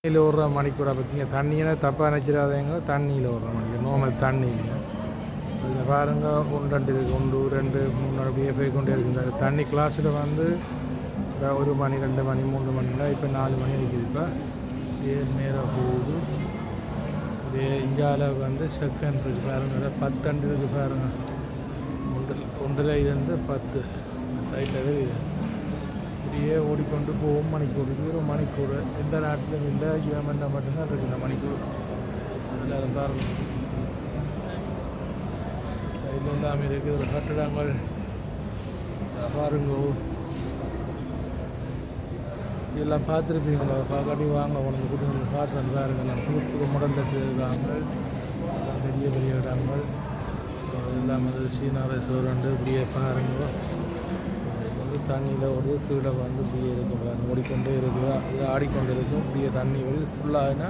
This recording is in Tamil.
தண்ணியில் ஓடுற மணிக்கூட பார்த்தீங்க தண்ணியை தப்பாக நினைச்சிடாதீங்க. தண்ணியில் ஓடுற மணிக்கு நார்மல் தண்ணியில் இதில் பாருங்க ஒன்று ரெண்டு இருக்குது, 1 2 3 அப்படியே போய் கொண்டே இருக்குது. தண்ணி கிளாஸில் வந்து 1 மணி 2 மணி 3 மணில இப்போ 4 மணி இருக்குது. இப்போ நேராக போகுது. இந்தியாவில் வந்து செகண்ட் இருக்குது பாருங்க, 10 அண்டு இருக்குது பாருங்க. ஒன்றில் இருந்து 10 சைடில் இது இப்படியே ஓடிக்கொண்டு போகும். மணிக்கூடு ஒரு மணிக்கூடு எந்த நாட்டிலும் இல்லை, யூஎம்என்ல மட்டும்தான் இருக்குது இந்த மணிக்கூடு. எல்லாரும் பாருங்க சைடில் எல்லாமே இருக்குது. ஒரு கட்டிடங்கள் பாருங்க, இதெல்லாம் பார்த்துருப்பீங்களா? பார்க்காட்டி வாங்க உனக்கு குடும்பங்களை பார்த்து பாருங்க. எல்லாம் புது புது மாடலில் செய்கிறாங்க, பெரிய பெரிய இடங்கள் எல்லாம் வந்து சீனா ரெஸ்டாரண்ட் இப்படியே பாருங்க. தண்ணியில் ஒரு கீழே வந்து இப்படியே இருக்கும், ஓடிக்கொண்டே இருக்குது, இது ஆடிக்கொண்டு இருக்கும். இப்படியே தண்ணி வந்து ஃபுல்லாகினா